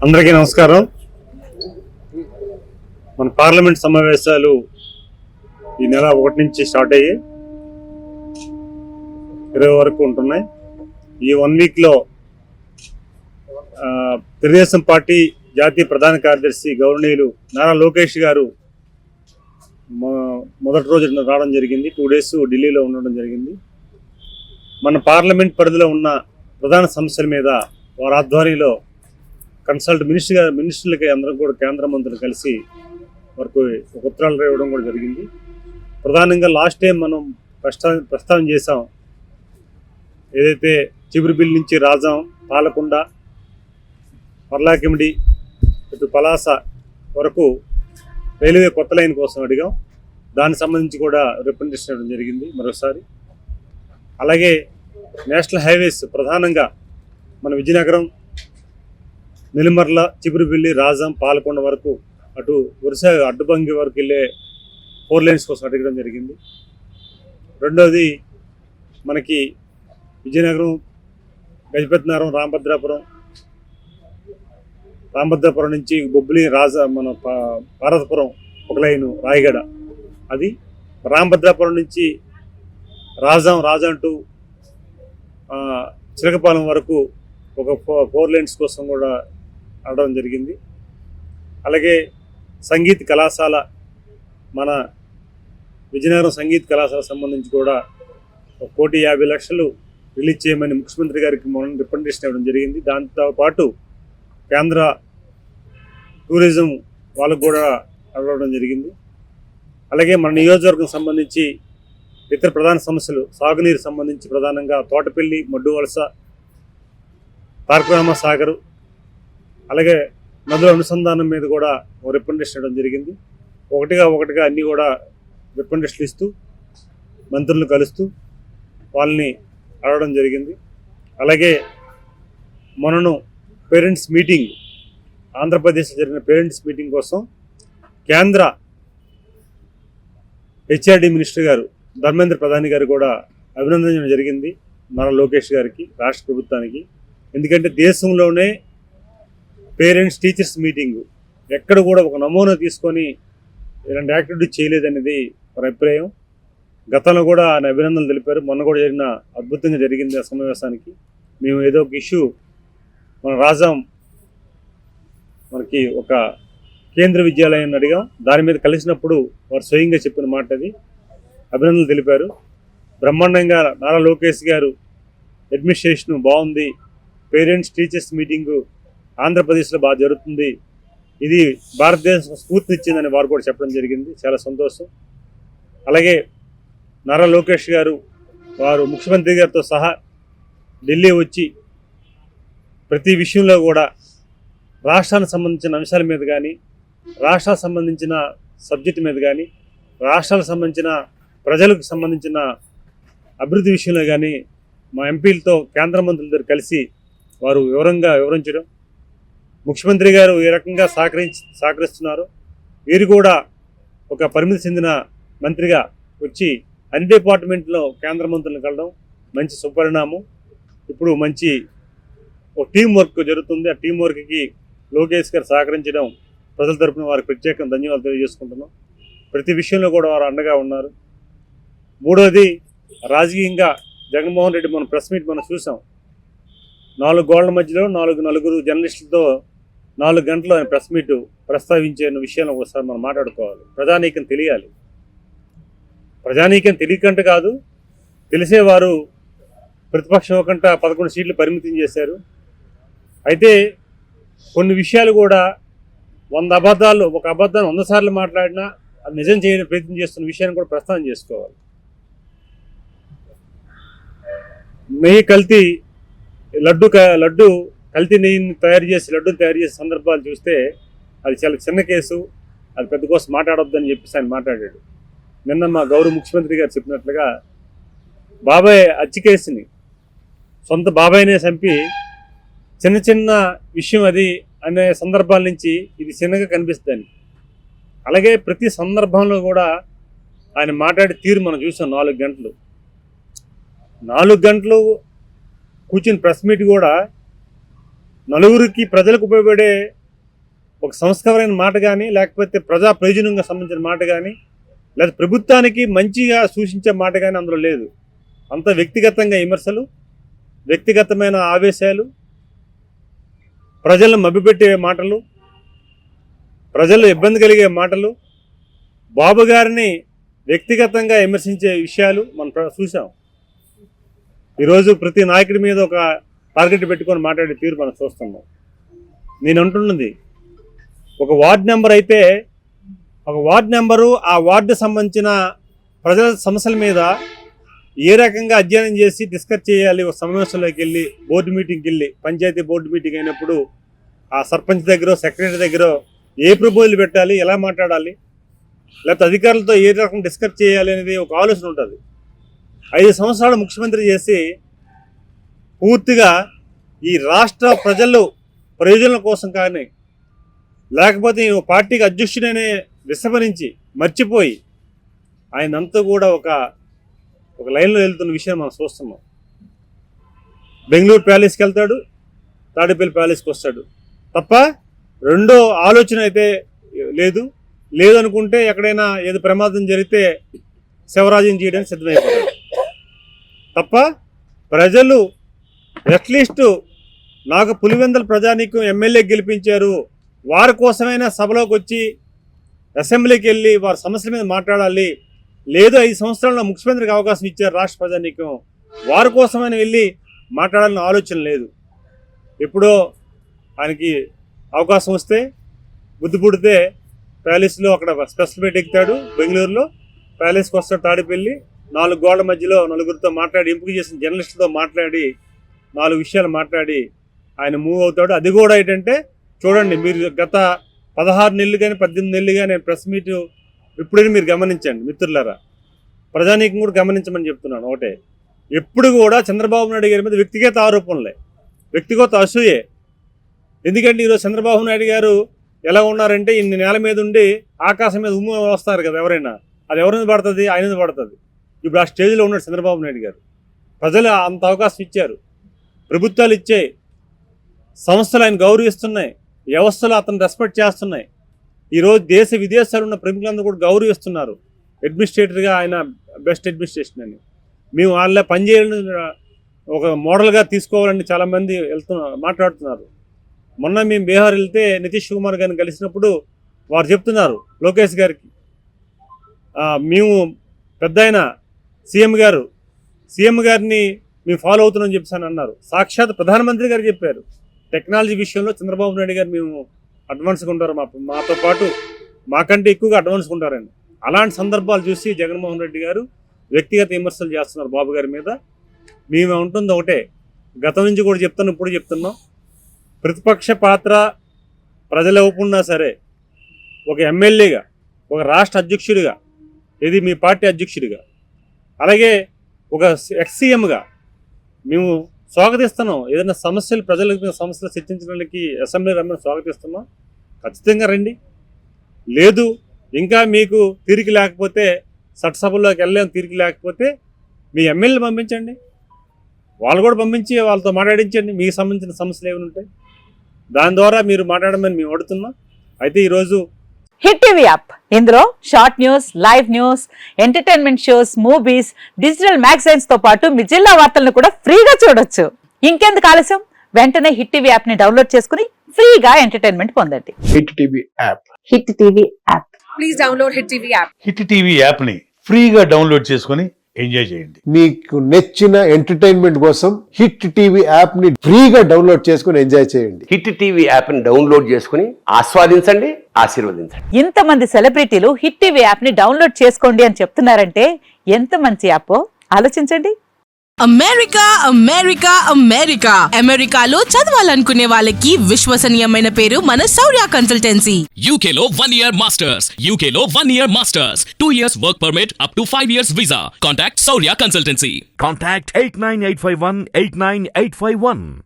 అందరికీ నమస్కారం. మన పార్లమెంట్ సమావేశాలు ఈ నెల 1 నుంచి స్టార్ట్ అయ్యి 20 వరకు ఉంటున్నాయి. ఈ 1 వీక్లో తెలుగుదేశం పార్టీ జాతీయ ప్రధాన కార్యదర్శి గౌరవనీయులు నారా లోకేష్ గారు మొదటి రోజు రావడం జరిగింది. 2 డేస్ ఢిల్లీలో ఉండడం జరిగింది. మన పార్లమెంట్ పరిధిలో ఉన్న ప్రధాన సమస్యల మీద వారి ఆధ్వర్యంలో కన్సల్ట్ మినిస్టర్లకి అందరం కూడా కేంద్ర మంత్రులు కలిసి వరకు ఒక ఉత్తరాలు ఇవ్వడం కూడా జరిగింది. ప్రధానంగా లాస్ట్ టైం మనం ప్రస్తావన చేసాం, ఏదైతే చిబురుబిల్ నుంచి రాజాం, పాలకొండ, పర్లాకిమిడి, ఇటు పలాస వరకు రైల్వే కొత్త లైన్ కోసం అడిగాం. దానికి సంబంధించి కూడా రిప్రజెంటేషన్ ఇవ్వడం జరిగింది మరోసారి. అలాగే నేషనల్ హైవేస్ ప్రధానంగా మన విజయనగరం, నెల్లిమర్ల, చిబురుబిల్లి, రాజాం, పాలకొండ వరకు అటు వరుస అడ్డుబంగి వరకు వెళ్ళే 4 లైన్స్ కోసం అడగడం జరిగింది. రెండవది మనకి విజయనగరం, గజపతినగరం, రామభద్రాపురం నుంచి బొబ్బిలి, మన పార్వతపురం ఒక లైను, రాయగడ అది, రామభద్రాపురం నుంచి రాజాం టు చిలకపాలెం వరకు ఒక 4 లైన్స్ కోసం కూడా అడగడం జరిగింది. అలాగే సంగీత్ కళాశాల, మన విజయనగరం సంగీత్ కళాశాల సంబంధించి కూడా 1,50,00,000 రిలీజ్ చేయమని ముఖ్యమంత్రి గారికి మనం రిప్రజెంటేషన్ ఇవ్వడం జరిగింది. దాంతోపాటు కేంద్ర టూరిజం వాళ్ళకు కూడా అడగడం జరిగింది. అలాగే మన నియోజకవర్గం సంబంధించి ఇతర ప్రధాన సమస్యలు, సాగునీరు సంబంధించి ప్రధానంగా తోటపల్లి, మడ్డువలస, తారకరామ సాగరు, అలాగే నదుల అనుసంధానం మీద కూడా ఒక రిప్రజెంటేషన్ ఇవ్వడం జరిగింది. ఒకటిగా అన్నీ కూడా రిప్రజెంటేషన్లు ఇస్తూ మంత్రులను కలుస్తూ వాళ్ళని అడగడం జరిగింది. అలాగే మనను పేరెంట్స్ మీటింగ్, ఆంధ్రప్రదేశ్లో జరిగిన పేరెంట్స్ మీటింగ్ కోసం కేంద్ర హెచ్ఆర్డి మినిస్టర్ గారు ధర్మేంద్ర ప్రధాని గారు కూడా అభినందించడం జరిగింది నారా లోకేష్ గారికి, రాష్ట్ర ప్రభుత్వానికి. ఎందుకంటే దేశంలోనే పేరెంట్స్ టీచర్స్ మీటింగు ఎక్కడ కూడా ఒక నమూనా తీసుకొని ఇలాంటి యాక్టివిటీ చేయలేదనేది మన అభిప్రాయం. గతంలో కూడా ఆయన అభినందనలు తెలిపారు. మొన్న కూడా జరిగిన అద్భుతంగా జరిగింది ఆ సమావేశానికి. మేము ఏదో ఒక ఇష్యూ, మన రాజాం మనకి ఒక కేంద్ర విద్యాలయాన్ని అడిగాం, దాని మీద కలిసినప్పుడు వారు స్వయంగా చెప్పిన మాట అది. అభినందనలు తెలిపారు. బ్రహ్మాండంగా నారా లోకేష్ గారు అడ్మినిస్ట్రేషన్ బాగుంది, పేరెంట్స్ టీచర్స్ మీటింగు ఆంధ్రప్రదేశ్లో బాగా జరుగుతుంది, ఇది భారతదేశం స్ఫూర్తినిచ్చిందని వారు కూడా చెప్పడం జరిగింది. చాలా సంతోషం. అలాగే నారా లోకేష్ గారు వారు ముఖ్యమంత్రి గారితో సహా ఢిల్లీ వచ్చి ప్రతి విషయంలో కూడా రాష్ట్రానికి సంబంధించిన అంశాల మీద కానీ, రాష్ట్రాలకు సంబంధించిన సబ్జెక్టు మీద కానీ, రాష్ట్రాలకు సంబంధించిన ప్రజలకు సంబంధించిన అభివృద్ధి విషయంలో కానీ మా ఎంపీలతో కేంద్ర మంత్రుల దగ్గర కలిసి వారు వివరించడం, ముఖ్యమంత్రి గారు ఏ రకంగా సహకరిస్తున్నారు, వీరు కూడా ఒక పరిమితి చెందిన మంత్రిగా వచ్చి అన్ని డిపార్ట్మెంట్లో కేంద్ర మంత్రులను కలడం మంచి సుపరిణామం. ఇప్పుడు మంచి ఒక టీం వర్క్ జరుగుతుంది. ఆ టీం వర్క్కి లోకేష్ గారు సహకరించడం ప్రజల తరపున వారికి ప్రత్యేకంగా ధన్యవాదాలు తెలియజేసుకుంటున్నాం. ప్రతి విషయంలో కూడా వారు అండగా ఉన్నారు. మూడోది, రాజకీయంగా జగన్మోహన్ రెడ్డి మన ప్రెస్ మీట్ మనం చూసాం. 4 గోళ్ల మధ్యలో నలుగురు జర్నలిస్టులతో 4 గంటలు ఆయన ప్రెస్ మీట్ ప్రస్తావించే విషయాన్ని ఒకసారి మనం మాట్లాడుకోవాలి. ప్రజానీకం తెలియాలి. ప్రజానీకం తెలియకంటే కాదు, తెలిసేవారు ప్రతిపక్షం ఒకంట 11 సీట్లు పరిమితం చేశారు. అయితే కొన్ని విషయాలు కూడా 100 అబద్ధాలు, ఒక అబద్ధాన్ని 100 సార్లు మాట్లాడినా అది నిజం చేయని ప్రయత్నం చేస్తున్న విషయాన్ని కూడా ప్రస్తావన చేసుకోవాలి. నెయ్యి కల్తీ, లడ్డు కల్తీ నెయ్యిని తయారు చేసే సందర్భాలు చూస్తే అది చాలా చిన్న కేసు, అది పెద్ద కోసం మాట్లాడొద్దని చెప్పేసి ఆయన మాట్లాడాడు. నిన్న మా గౌరవ ముఖ్యమంత్రి గారు చెప్పినట్లుగా బాబాయ్ హత్య కేసుని సొంత బాబాయ్నే చంపి చిన్న విషయం అది అనే సందర్భాల నుంచి ఇది చిన్నగా కనిపిస్తుంది. అలాగే ప్రతి సందర్భంలో కూడా ఆయన మాట్లాడే తీరు మనం చూసాం. 4 గంటలు కూర్చుని ప్రెస్ మీట్ కూడా నలుగురికి ప్రజలకు ఉపయోగపడే ఒక సంస్కారమైన మాట కానీ, లేకపోతే ప్రజా ప్రయోజనంగా సంబంధించిన మాట కానీ, లేదా ప్రభుత్వానికి మంచిగా సూచించే మాట కానీ అందులో లేదు. అంత వ్యక్తిగతంగా విమర్శలు, వ్యక్తిగతమైన ఆవేశాలు, ప్రజలను మభ్యపెట్టే మాటలు, ప్రజలు ఇబ్బంది కలిగే మాటలు, బాబు గారిని వ్యక్తిగతంగా విమర్శించే విషయాలు మనం చూసాం. ఈరోజు ప్రతి నాయకుడి మీద ఒక టార్గెట్ పెట్టుకొని మాట్లాడే తీరు మనం చూస్తున్నాం. నేను అంటున్నది, ఒక వార్డు నెంబర్ అయితే ఒక వార్డు నెంబరు ఆ వార్డు సంబంధించిన ప్రజల సమస్యల మీద ఏ రకంగా అధ్యయనం చేసి డిస్కస్ చేయాలి, ఒక సమావేశంలోకి వెళ్ళి బోర్డు మీటింగ్కి వెళ్ళి, పంచాయతీ బోర్డు మీటింగ్ అయినప్పుడు ఆ సర్పంచ్ దగ్గర, సెక్రటరీ దగ్గర ఏ ప్రపోజల్ పెట్టాలి, ఎలా మాట్లాడాలి, లేకపోతే అధికారులతో ఏ రకంగా డిస్కస్ చేయాలి అనేది ఒక ఆలోచన ఉంటుంది. 5 సంవత్సరాలు ముఖ్యమంత్రి చేసి పూర్తిగా ఈ రాష్ట్ర ప్రజలు ప్రయోజనాల కోసం కానీ, లేకపోతే పార్టీకి అధ్యక్షుడనే విస్మరించి మర్చిపోయి ఆయనంతా కూడా ఒక లైన్లో వెళ్తున్న విషయం మనం చూస్తున్నాం. బెంగళూరు ప్యాలెస్కి వెళ్తాడు, తాడేపల్లి ప్యాలెస్కి వస్తాడు తప్ప రెండో ఆలోచన అయితే లేదనుకుంటే ఎక్కడైనా ఏదో ప్రమాదం జరిగితే శివరాజ్యం చేయడానికి సిద్ధమైపోతాడు తప్ప ప్రజలు అట్లీస్ట్ నాకు పులివెందుల ప్రజానీకం ఎమ్మెల్యే గెలిపించారు, వారి కోసమైనా సభలోకి వచ్చి అసెంబ్లీకి వెళ్ళి వారి సమస్యల మీద మాట్లాడాలి, లేదు 5 సంవత్సరాల్లో ముఖ్యమంత్రికి అవకాశం ఇచ్చారు రాష్ట్ర ప్రజానీకం, వారి కోసమైనా వెళ్ళి మాట్లాడాలన్న ఆలోచన లేదు. ఎప్పుడో ఆయనకి అవకాశం వస్తే బుద్ధి పుడితే ప్యాలెస్లో అక్కడ స్పెషల్ మీట్ ఎక్కుతాడు, బెంగళూరులో ప్యాలెస్కి వస్తాడు, తాడిపల్లి 4 గోడల మధ్యలో నలుగురితో మాట్లాడి, ఎంపిక చేసిన జర్నలిస్టులతో మాట్లాడి 4 విషయాలు మాట్లాడి ఆయన మూవ్ అవుతాడు. అది కూడా ఏంటంటే చూడండి, మీరు గత 16 నెలలు కానీ 18 నెలలు కానీ ప్రెస్ మీట్ ఎప్పుడైనా మీరు గమనించండి మిత్రులారా, ప్రజానీకం కూడా గమనించమని చెప్తున్నాను. ఒకటే, ఎప్పుడు కూడా చంద్రబాబు నాయుడు గారి మీద వ్యక్తిగత ఆరోపణలే, వ్యక్తిగత అసూయే. ఎందుకంటే ఈరోజు చంద్రబాబు నాయుడు గారు ఎలా ఉన్నారంటే, ఇన్ని నేల మీద ఉండి ఆకాశం మీద ఉమ్ము వస్తారు కదా ఎవరైనా, అది ఎవరి మీద పడుతుంది, ఆయన మీద పడుతుంది. ఇప్పుడు ఆ స్టేజ్లో ఉన్నాడు చంద్రబాబు నాయుడు గారు. ప్రజలు అంత అవకాశం ఇచ్చారు, ప్రభుత్వాలు ఇచ్చాయి, సంస్థలు ఆయన గౌరవిస్తున్నాయి, వ్యవస్థలు అతను రెస్పెక్ట్ చేస్తున్నాయి. ఈరోజు దేశ విదేశాలు ఉన్న ప్రముఖులందరూ కూడా గౌరవిస్తున్నారు. అడ్మినిస్ట్రేటర్గా ఆయన బెస్ట్ అడ్మినిస్ట్రేషన్ అని, మేము వాళ్ళ పనిచేయాలని ఒక మోడల్గా తీసుకోవాలని చాలామంది మాట్లాడుతున్నారు. మొన్న మేము బీహార్ వెళ్తే నితీష్ కుమార్ గారిని కలిసినప్పుడు వారు చెప్తున్నారు లోకేష్ గారికి, మేము పెద్ద ఆయన సీఎం గారిని మేము ఫాలో అవుతున్నామని చెప్పేసి అన్నారు. సాక్షాత్ ప్రధానమంత్రి గారు చెప్పారు, టెక్నాలజీ విషయంలో చంద్రబాబు నాయుడు గారు మేము అడ్వాన్స్గా ఉంటారు, మాతో పాటు మాకంటే ఎక్కువగా అడ్వాన్స్గా ఉంటారని. అలాంటి సందర్భాలు చూసి జగన్మోహన్ రెడ్డి గారు వ్యక్తిగత విమర్శలు చేస్తున్నారు బాబు గారి మీద. మేము ఉంటుంది ఒకటే, గతం నుంచి కూడా చెప్తున్నాం, ఇప్పుడు చెప్తున్నాం, ప్రతిపక్ష పాత్ర ప్రజలు ఒప్పుకున్నా సరే ఒక ఎమ్మెల్యేగా, ఒక రాష్ట్ర అధ్యక్షుడిగా, ఇది మీ పార్టీ అధ్యక్షుడిగా, అలాగే ఒక ఎక్స్సీఎంగా మేము స్వాగతిస్తున్నాం. ఏదైనా సమస్యలు ప్రజలకు సమస్యలు చర్చించడానికి అసెంబ్లీ రమ్మని స్వాగతిస్తున్నాం. ఖచ్చితంగా రండి. లేదు ఇంకా మీకు తీరిక లేకపోతే, చట్టసభల్లోకి వెళ్ళలేం తీరిక లేకపోతే మీ ఎమ్మెల్యేలు పంపించండి, వాళ్ళు కూడా పంపించి వాళ్ళతో మాట్లాడించండి. మీకు సంబంధించిన సమస్యలు ఏమైనా ఉంటాయి, దాని ద్వారా మీరు మాట్లాడమని మేము అడుగుతున్నాం. అయితే ఈరోజు హిట్ టీవీ యాప్, ఇందులో short news, live news, entertainment shows, movies, digital magazines తో పాటు మీ జిల్లా వార్తలను కూడా ఫ్రీగా చూడొచ్చు. ఇంకెందుకు ఆలస్యం, వెంటనే హిట్ టీవీ యాప్ ని డౌన్లోడ్ చేసుకుని ఫ్రీగా ఎంటర్టైన్మెంట్ పొందండి. Hit TV app, hit TV app, please download hit TV app. Hit TV app ని ఫ్రీగా డౌన్లోడ్ చేసుకొని ఎంజాయ్ చేయండి. మీకు నచ్చిన ఎంటర్టైన్మెంట్ కోసం హిట్ టీవీ యాప్ ని ఫ్రీగా డౌన్లోడ్ చేసుకుని ఎంజాయ్ చేయండి. హిట్ టీవీ యాప్ ని డౌన్లోడ్ చేసుకుని ఆస్వాదించండి, ఆశీర్వదించండి. ఇంతమంది సెలబ్రిటీలు హిట్ టీవీ యాప్ ని డౌన్లోడ్ చేసుకోండి అని చెప్తున్నారంటే ఎంత మంచి యాప్ ఆలోచించండి. అమెరికా అమెరికా అమెరికా అమెరికాలో చదవాలనుకునే వాళ్ళకి విశ్వసనీయమైన పేరు మన శౌర్య కన్సల్టెన్సీ. UK లో 1 year masters, UK లో 1 year masters, 2 years work permit up to 5 years visa. Contact Saurya Consultancy. Contact 89851 89851.